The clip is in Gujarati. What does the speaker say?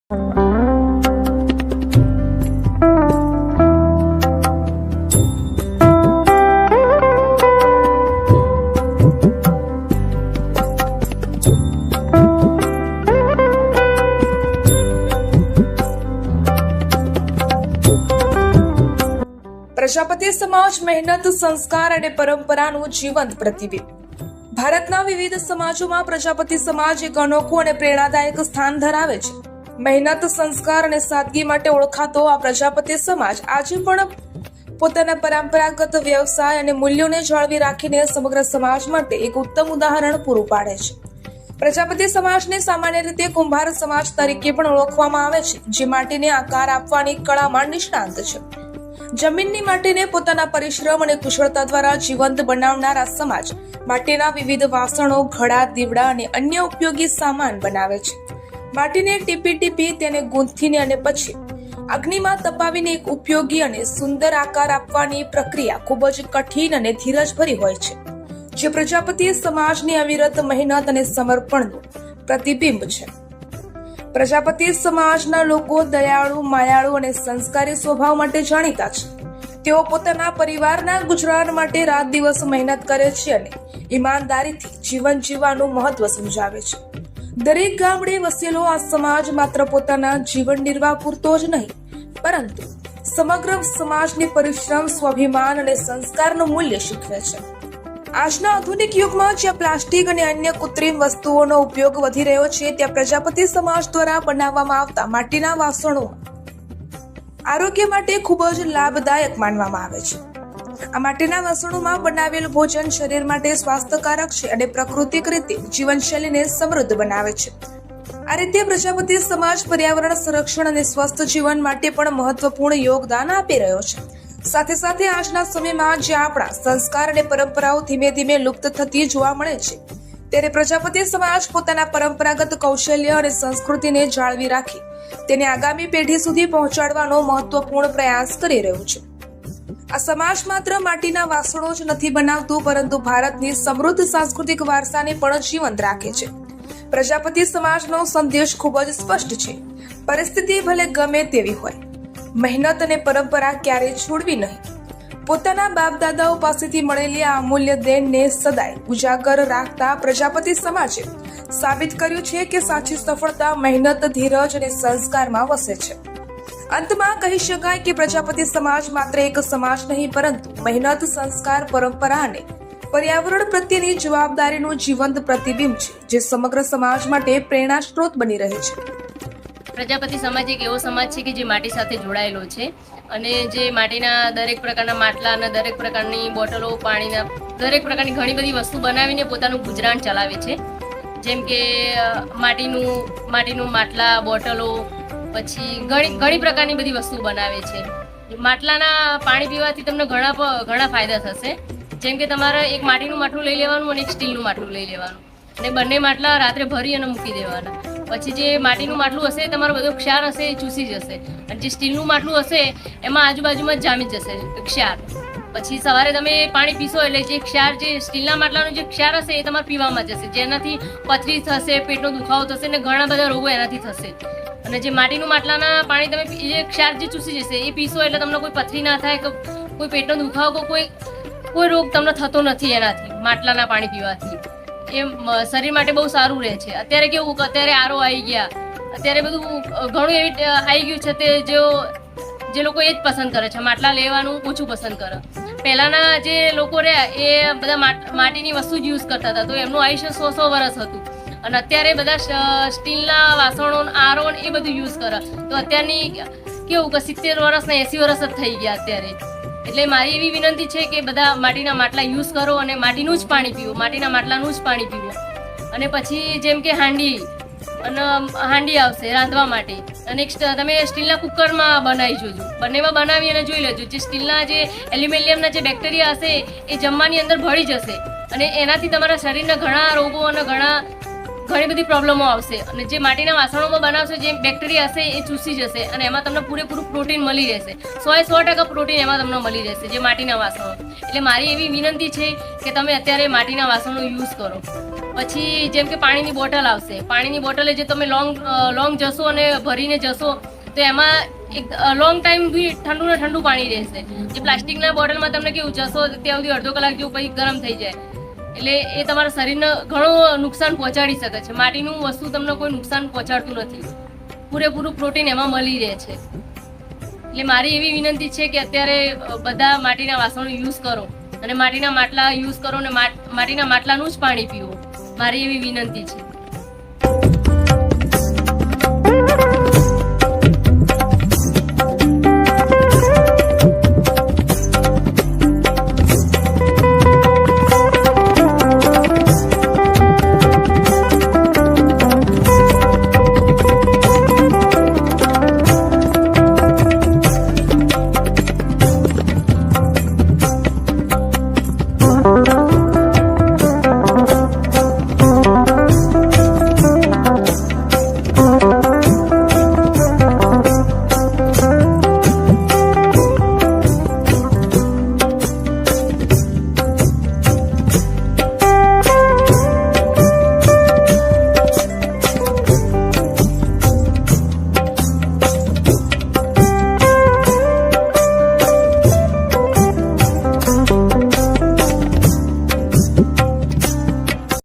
પ્રજાપતિ સમાજ મહેનત, સંસ્કાર અને પરંપરાનું જીવંત પ્રતિબિંબ. ભારતના વિવિધ સમાજોમાં પ્રજાપતિ સમાજ એક અનોખું અને પ્રેરણાદાયક સ્થાન ધરાવે છે. મહેનત, સંસ્કાર અને સાદગી માટે ઓળખાતો આ પ્રજાપતિ સમાજ આજે પણ પોતાના પરંપરાગત વ્યવસાય અને મૂલ્યોને જાળવી રાખીને સમગ્ર સમાજ માટે એક ઉત્તમ ઉદાહરણ પૂરું પાડે છે. પ્રજાપતિ સમાજને સામાન્ય રીતે કુંભાર સમાજ તરીકે પણ ઓળખવામાં આવે છે, જે માટીને આકાર આપવાની કળામાં નિષ્ણાંત છે. જમીનની માટીને પોતાના પરિશ્રમ અને કુશળતા દ્વારા જીવંત બનાવનાર આ સમાજ માટીના વિવિધ વાસણો, ઘડા, દીવડા અને અન્ય ઉપયોગી સામાન બનાવે છે. માટીને ટીપી તેને ગૂંથીને અને પછી અગ્નિમાં તપાવીને એક ઉપયોગી અને સુંદર આકાર આપવાની પ્રક્રિયા ખૂબ જ કઠિન અને ધીરજભરી હોય છે, જે પ્રજાપતિ સમાજની અવિરત મહેનત અને સમર્પણનું પ્રતિબિંબ છે. પ્રજાપતિ સમાજના લોકો દયાળુ, માયાળુ અને સંસ્કારી સ્વભાવ માટે જાણીતા છે. તેઓ પોતાના પરિવારના ગુજરાન માટે રાત દિવસ મહેનત કરે છે અને ઈમાનદારીથી જીવન જીવવાનું મહત્વ સમજાવે છે. દરેક ગામડે વસેલો આ સમાજ માત્ર પોતાના જીવન નિર્વાહ પૂરતો જ નહીં, પરંતુ સમગ્ર સમાજની પરિશ્રમ, સ્વાભિમાન અને સંસ્કારનું મૂલ્ય શીખવે છે. આજના આધુનિક યુગમાં જ્યાં પ્લાસ્ટિક અને અન્ય કૃત્રિમ વસ્તુઓનો ઉપયોગ વધી રહ્યો છે, ત્યાં પ્રજાપતિ સમાજ દ્વારા બનાવવામાં આવતા માટીના વાસણો આરોગ્ય માટે ખૂબ જ લાભદાયક માનવામાં આવે છે. આ માટીના વાસણોમાં બનાવેલ ભોજન શરીર માટે સ્વાસ્થ્યકારક છે અને પ્રાકૃતિક રીતે જીવનશૈલીને સમૃદ્ધ બનાવે છે. આ રીતે પ્રજાપતિ સમાજ પર્યાવરણ સંરક્ષણ અને સ્વસ્થ જીવન માટે પણ મહત્વપૂર્ણ યોગદાન આપી રહ્યો છે. સાથે સાથે આજના સમયમાં જ્યાં આપણા સંસ્કાર અને પરંપરાઓ ધીમે ધીમે લુપ્ત થતી જોવા મળે છે, ત્યારે પ્રજાપતિ સમાજ પોતાના પરંપરાગત કૌશલ્ય અને સંસ્કૃતિને જાળવી રાખી તેને આગામી પેઢી સુધી પહોંચાડવાનો મહત્વપૂર્ણ પ્રયાસ કરી રહ્યું છે. આ સમાજ માત્ર માટીના વાસણો જ નથી બનાવતું, પરંતુ ભારતની સમૃદ્ધ સાંસ્કૃતિક વારસાને પણ જીવંત રાખે છે. પ્રજાપતિ સમાજનો સંદેશ ખૂબ જ સ્પષ્ટ છે. પરિસ્થિતિ ભલે ગમે તેવી હોય, મહેનત અને પરંપરા ક્યારેય છોડવી નહીં. પોતાના બાપ દાદાઓ પાસેથી મળેલી આ અમૂલ્ય દેનને સદાય ઉજાગર રાખતા પ્રજાપતિ સમાજે સાબિત કર્યું છે કે સાચી સફળતા મહેનત, ધીરજ અને સંસ્કારમાં વસે છે. અંતમાં કહી શકાય કે પ્રજાપતિ સમાજ માત્ર એક સમાજ નહીં, પરંતુ મહેનત, સંસ્કાર, પરંપરા અને પર્યાવરણ પ્રત્યેની જવાબદારીનું જીવંત પ્રતિબિંબ છે, જે સમગ્ર સમાજ માટે પ્રેરણા સ્ત્રોત બની રહે છે. પ્રજાપતિ સમાજ એક એવો સમાજ છે કે જે માટી સાથે જોડાયેલો છે અને જે માટીના દરેક પ્રકારના માટલા અને દરેક પ્રકારની બોટલો, પાણીના દરેક પ્રકારની ઘણી બધી વસ્તુ બનાવીને પોતાનું ગુજરાન ચલાવે છે. જેમ કે માટીનું માટલા, બોટલો, પછી ઘણી પ્રકારની બધી વસ્તુ બનાવે છે. માટલાના પાણી પીવાથી તમને ઘણા ફાયદા થશે. જેમ કે તમારે એક માટીનું માટલું લઈ લેવાનું અને એક સ્ટીલનું માટલું લઈ લેવાનું, અને બંને માટલા રાત્રે ભરી અને મૂકી દેવાના. પછી જે માટીનું માટલું હશે, તમારો બધો ક્ષાર હશે એ ચૂસી જશે, અને જે સ્ટીલનું માટલું હશે એમાં આજુબાજુમાં જ જામી જશે ક્ષાર. પછી સવારે તમે પાણી પીશો એટલે જે ક્ષાર, જે સ્ટીલના માટલાનો જે ક્ષાર હશે એ તમારે પીવામાં જશે, જેનાથી પથરી થશે, પેટનો દુખાવો થશે અને ઘણા બધા રોગો એનાથી થશે. અને જે માટીનું માટલાના પાણી તમે જે ક્ષાર જે ચૂસી જશે એ પીશો એટલે તમને કોઈ પથરી ના થાય, કોઈ પેટનો દુખાવો, કોઈ રોગ તમને થતો નથી એનાથી. માટલાના પાણી પીવાથી એ શરીર માટે બહુ સારું રહે છે. અત્યારે કેવું કે અત્યારે આરો આવી ગયા, અત્યારે બધું ઘણું એવી આવી ગયું છે, તે જે લોકો એ જ પસંદ કરે છે, માટલા લેવાનું ઓછું પસંદ કરે. પહેલાંના જે લોકો રહ્યા એ બધા માટીની વસ્તુ જ યુઝ કરતા હતા, તો એમનું આયુષ્ય 100 વર્ષ હતું. અને અત્યારે બધા સ્ટીલના વાસણો, આરો એ બધું યુઝ કરે, તો અત્યારની કેવું કે 70 વર્ષ ને 80 વર્ષ જ થઈ ગયા અત્યારે. એટલે મારી એવી વિનંતી છે કે બધા માટીના માટલા યુઝ કરો અને માટીનું જ પાણી પીવો, માટીના માટલાનું જ પાણી પીવો. અને પછી જેમ કે હાંડી આવશે રાંધવા માટે, અને તમે સ્ટીલના કુકરમાં બનાવી જોજો. બંનેમાં બનાવી અને જોઈ લેજો. જે સ્ટીલના જે એલ્યુમિનિયમના જે બેક્ટેરિયા હશે એ જમવાની અંદર ભળી જશે, અને એનાથી તમારા શરીરના ઘણા રોગો અને ઘણી બધી પ્રોબ્લેમો આવશે. અને જે માટીના વાસણોમાં બનાવશો, જે બેક્ટેરિયા હશે એ ચૂસી જશે, અને એમાં તમને પૂરેપૂરું પ્રોટીન મળી રહેશે. 100% પ્રોટીન એમાં તમને મળી રહેશે, જે માટીના વાસણો. એટલે મારી એવી વિનંતી છે કે તમે અત્યારે માટીના વાસણો યુઝ કરો. પછી જેમ કે પાણીની બોટલ આવશે. પાણીની બોટલે જે તમે લોંગ જશો અને ભરીને જશો તો એમાં એક લોંગ ટાઈમ બી ઠંડુ ને ઠંડુ પાણી રહેશે. જે પ્લાસ્ટિકના બોટલમાં તમને કેવું જશો ત્યાં સુધી અડધો કલાક જેવું પછી ગરમ થઈ જાય, એટલે એ તમારા શરીરને ઘણું નુકસાન પહોંચાડી શકે છે. માટીનું વસ્તુ તમને કોઈ નુકસાન પહોંચાડતું નથી, પૂરેપૂરું પ્રોટીન એમાં મળી રહે છે. એટલે મારી એવી વિનંતી છે કે અત્યારે બધા માટીના વાસણો યુઝ કરો અને માટીના માટલા યુઝ કરો અને માટીના માટલાનું જ પાણી પીવો. મારી એવી વિનંતી છે.